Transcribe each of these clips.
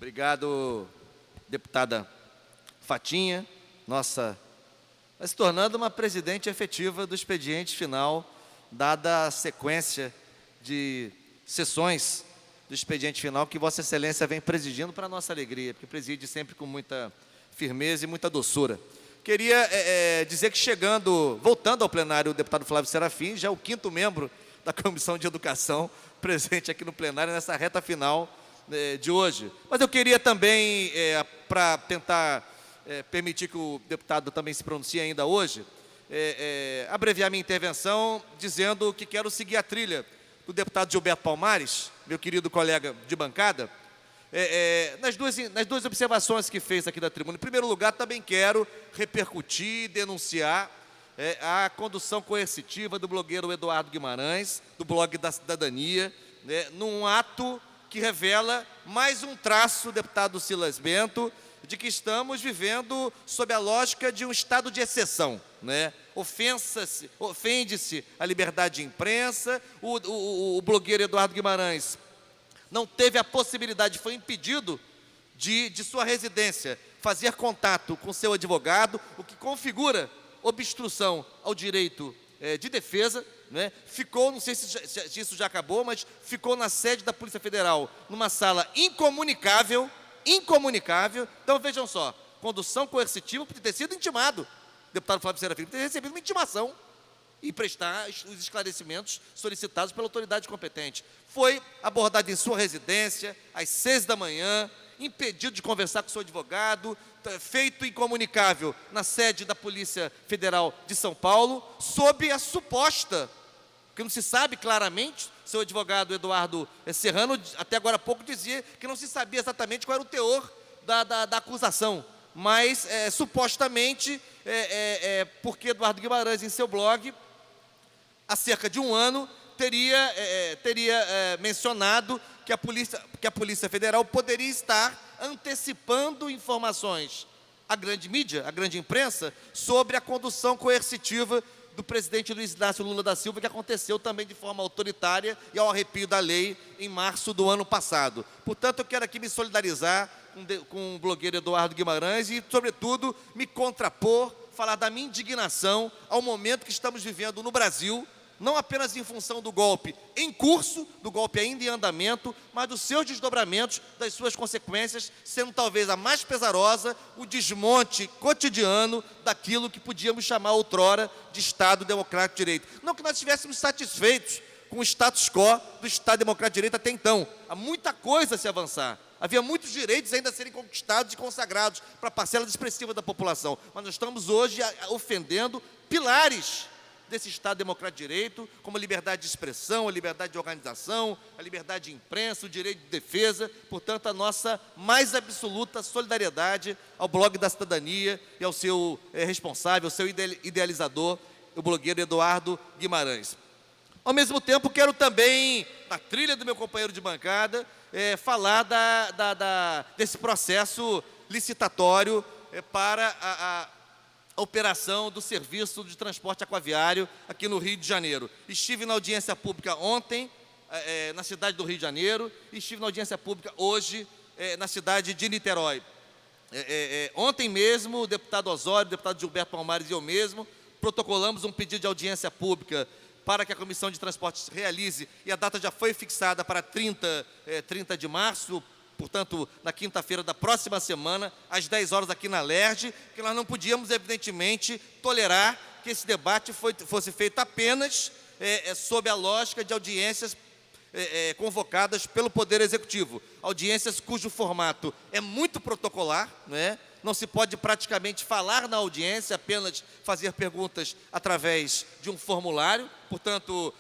Obrigado, deputada Fatinha, nossa, vai se tornando uma presidente efetiva do expediente final, dada a sequência de sessões do expediente final que Vossa Excelência vem presidindo para a nossa alegria, porque preside sempre com muita firmeza e muita doçura. Queria dizer que voltando ao plenário, o deputado Flávio Serafim, já é o 5º membro da Comissão de Educação, presente aqui no plenário nessa reta final de hoje. Mas eu queria também, para tentar permitir que o deputado também se pronuncie ainda hoje, abreviar minha intervenção dizendo que quero seguir a trilha do deputado Gilberto Palmares, meu querido colega de bancada, nas duas observações que fez aqui da tribuna. Em primeiro lugar, também quero repercutir, denunciar a condução coercitiva do blogueiro Eduardo Guimarães, do blog da Cidadania, num ato que revela mais um traço, deputado Silas Bento, de que estamos vivendo sob a lógica de um estado de exceção, ofende-se a liberdade de imprensa, o blogueiro Eduardo Guimarães não teve a possibilidade, foi impedido de sua residência fazer contato com seu advogado, o que configura obstrução ao direito de defesa, ficou, não sei se isso já acabou, mas ficou na sede da Polícia Federal, numa sala incomunicável. Então, vejam só, condução coercitiva por ter sido intimado, deputado Flávio Serafim, por ter recebido uma intimação e prestar os esclarecimentos solicitados pela autoridade competente. Foi abordado em sua residência, às 6 da manhã, impedido de conversar com seu advogado, feito incomunicável na sede da Polícia Federal de São Paulo, sob a suposta, que não se sabe claramente, seu advogado Eduardo Serrano, até agora há pouco, dizia que não se sabia exatamente qual era o teor da acusação, mas supostamente, porque Eduardo Guimarães, em seu blog, há cerca de um ano, teria mencionado que a Polícia Federal poderia estar antecipando informações à grande mídia, à grande imprensa, sobre a condução coercitiva do presidente Luiz Inácio Lula da Silva, que aconteceu também de forma autoritária e ao arrepio da lei em março do ano passado. Portanto, eu quero aqui me solidarizar com o blogueiro Eduardo Guimarães e, sobretudo, me contrapor, falar da minha indignação ao momento que estamos vivendo no Brasil, não apenas em função do golpe em curso, do golpe ainda em andamento, mas dos seus desdobramentos, das suas consequências, sendo talvez a mais pesarosa, o desmonte cotidiano daquilo que podíamos chamar outrora de Estado Democrático de Direito. Não que nós estivéssemos satisfeitos com o status quo do Estado Democrático de Direito até então. Há muita coisa a se avançar. Havia muitos direitos ainda a serem conquistados e consagrados para parcela expressiva da população. Mas nós estamos hoje ofendendo pilares desse Estado Democrático de Direito, como a liberdade de expressão, a liberdade de organização, a liberdade de imprensa, o direito de defesa. Portanto, a nossa mais absoluta solidariedade ao blog da Cidadania e ao seu responsável, ao seu idealizador, o blogueiro Eduardo Guimarães. Ao mesmo tempo, quero também, na trilha do meu companheiro de bancada, falar desse processo licitatório para a operação do serviço de transporte aquaviário aqui no Rio de Janeiro. Estive na audiência pública ontem, na cidade do Rio de Janeiro, e estive na audiência pública hoje, na cidade de Niterói. Ontem mesmo, o deputado Osório, o deputado Gilberto Palmares e eu mesmo, protocolamos um pedido de audiência pública para que a Comissão de Transportes realize, e a data já foi fixada para 30 de março, portanto, na quinta-feira da próxima semana, às 10 horas aqui na LERJ, que nós não podíamos, evidentemente, tolerar que esse debate fosse feito apenas sob a lógica de audiências convocadas pelo Poder Executivo. Audiências cujo formato é muito protocolar, não se pode praticamente falar na audiência, apenas fazer perguntas através de um formulário. Portanto,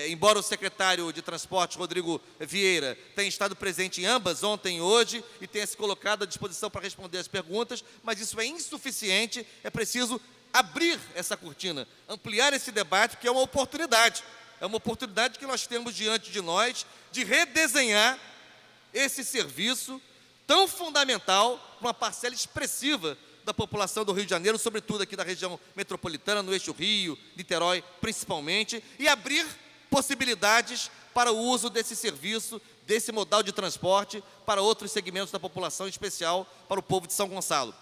embora o secretário de Transporte, Rodrigo Vieira, tenha estado presente em ambas, ontem e hoje, e tenha se colocado à disposição para responder as perguntas, mas isso é insuficiente, é preciso abrir essa cortina, ampliar esse debate, que é uma oportunidade. É uma oportunidade que nós temos diante de nós de redesenhar esse serviço tão fundamental para uma parcela expressiva da população do Rio de Janeiro, sobretudo aqui da região metropolitana, no eixo Rio, Niterói principalmente, e abrir possibilidades para o uso desse serviço desse modal de transporte para outros segmentos da população, em especial para o povo de São Gonçalo.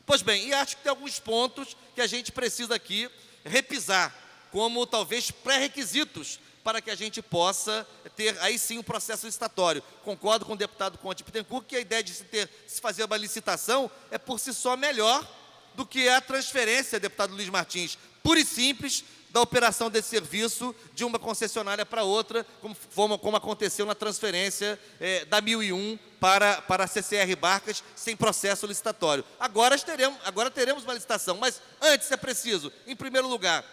Pois bem, e acho que tem alguns pontos que a gente precisa aqui repisar, como talvez pré-requisitos para que a gente possa ter aí sim um processo licitatório. Concordo com o deputado Conte Bittencourt que a ideia de se fazer uma licitação é por si só melhor do que a transferência, deputado Luiz Martins, pura e simples, da operação desse serviço de uma concessionária para outra, como aconteceu na transferência da 1001 para a CCR Barcas, sem processo licitatório. Agora teremos uma licitação, mas antes é preciso, em primeiro lugar,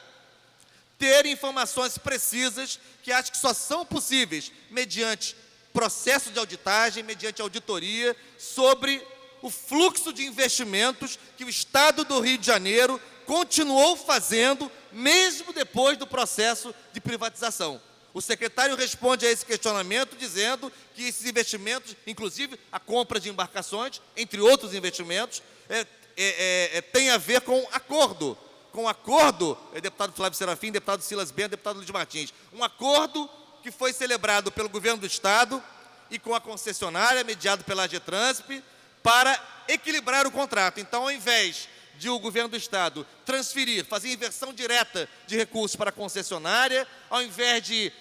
ter informações precisas, que acho que só são possíveis mediante processo de auditagem, mediante auditoria, sobre o fluxo de investimentos que o Estado do Rio de Janeiro continuou fazendo, mesmo depois do processo de privatização. O secretário responde a esse questionamento dizendo que esses investimentos, inclusive a compra de embarcações, entre outros investimentos, tem a ver com acordo, deputado Flávio Serafim, deputado Silas Bento, deputado Luiz Martins, um acordo que foi celebrado pelo governo do Estado e com a concessionária, mediado pela AGETRANSP, para equilibrar o contrato. Então, ao invés de o governo do Estado transferir, fazer inversão direta de recursos para a concessionária, ao invés de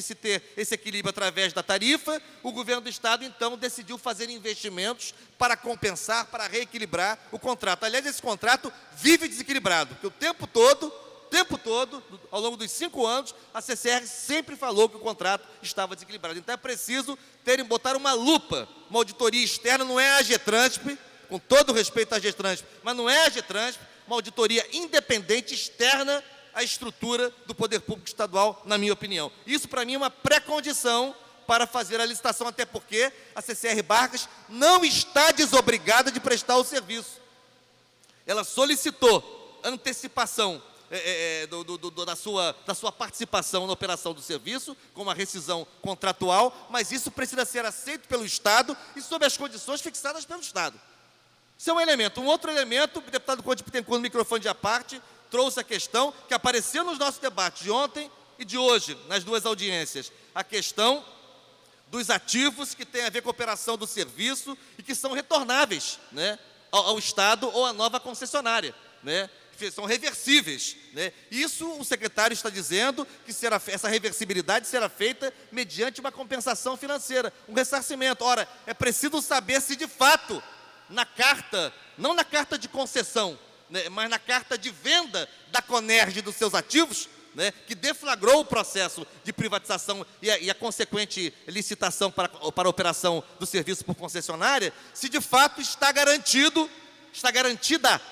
se ter esse equilíbrio através da tarifa, o governo do Estado, então, decidiu fazer investimentos para compensar, para reequilibrar o contrato. Aliás, esse contrato vive desequilibrado, porque o tempo todo, ao longo dos 5 anos, a CCR sempre falou que o contrato estava desequilibrado. Então, é preciso botar uma lupa, uma auditoria externa, não é a AGETRANSP, com todo o respeito à AGETRANSP, mas não é a AGETRANSP, uma auditoria independente, externa à estrutura do poder público estadual, na minha opinião. Isso, para mim, é uma pré-condição para fazer a licitação, até porque a CCR Barcas não está desobrigada de prestar o serviço. Ela solicitou antecipação da sua participação na operação do serviço, com uma rescisão contratual, mas isso precisa ser aceito pelo Estado e sob as condições fixadas pelo Estado. Isso é um elemento. Um outro elemento, o deputado Conte Bittencourt, no microfone de à parte, trouxe a questão que apareceu nos nossos debates de ontem e de hoje, nas duas audiências, a questão dos ativos que têm a ver com a operação do serviço e que são retornáveis, né, ao Estado ou à nova concessionária, né, que são reversíveis, né. Isso o secretário está dizendo que essa reversibilidade será feita mediante uma compensação financeira, um ressarcimento. Ora, é preciso saber se de fato na carta, não na carta de concessão, né, mas na carta de venda da Conerj dos seus ativos, né, que deflagrou o processo de privatização e a consequente licitação para a operação do serviço por concessionária, se de fato está garantida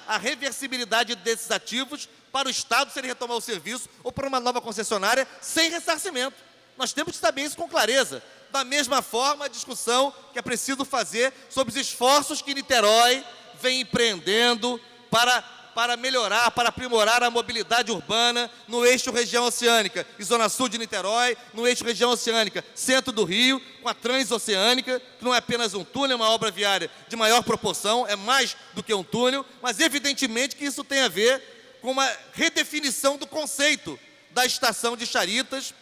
a reversibilidade desses ativos para o Estado, se ele retomar o serviço, ou para uma nova concessionária, sem ressarcimento. Nós temos que saber isso com clareza. Da mesma forma, a discussão que é preciso fazer sobre os esforços que Niterói vem empreendendo para melhorar, para aprimorar a mobilidade urbana no eixo região oceânica e zona sul de Niterói, no eixo região oceânica, centro do Rio, com a transoceânica, que não é apenas um túnel, é uma obra viária de maior proporção, é mais do que um túnel, mas evidentemente que isso tem a ver com uma redefinição do conceito da estação de Charitas,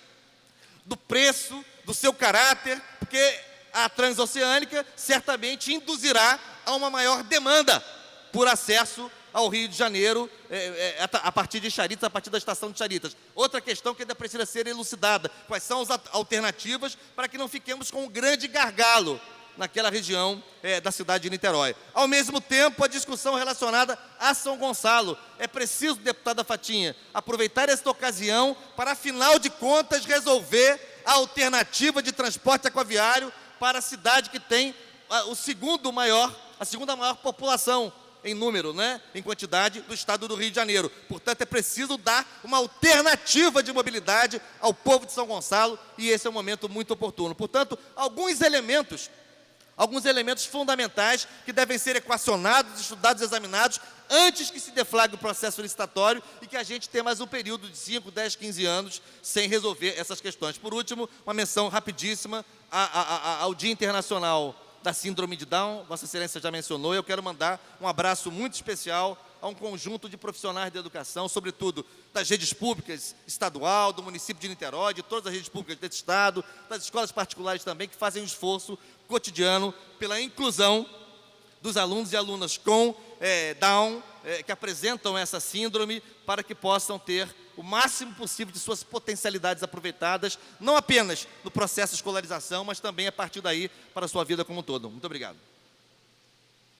do preço, do seu caráter, porque a transoceânica certamente induzirá a uma maior demanda por acesso ao Rio de Janeiro, a partir de Charitas, a partir da estação de Charitas. Outra questão que ainda precisa ser elucidada: quais são as alternativas para que não fiquemos com um grande gargalo naquela região da cidade de Niterói. Ao mesmo tempo, a discussão relacionada a São Gonçalo. É preciso, deputada Fatinha, aproveitar esta ocasião para, afinal de contas, resolver a alternativa de transporte aquaviário para a cidade que tem a segunda maior população em número, né, em quantidade, do estado do Rio de Janeiro. Portanto, é preciso dar uma alternativa de mobilidade ao povo de São Gonçalo, e esse é um momento muito oportuno. Portanto, alguns elementos fundamentais que devem ser equacionados, estudados, examinados, antes que se deflagre o processo licitatório e que a gente tenha mais um período de 5, 10, 15 anos sem resolver essas questões. Por último, uma menção rapidíssima ao Dia Internacional da Síndrome de Down. Vossa Excelência já mencionou. Eu quero mandar um abraço muito especial a um conjunto de profissionais da educação, sobretudo das redes públicas estadual, do município de Niterói, de todas as redes públicas desse estado, das escolas particulares também, que fazem um esforço cotidiano pela inclusão dos alunos e alunas com Down, que apresentam essa síndrome, para que possam ter o máximo possível de suas potencialidades aproveitadas, não apenas no processo de escolarização, mas também a partir daí para a sua vida como um todo. Muito obrigado.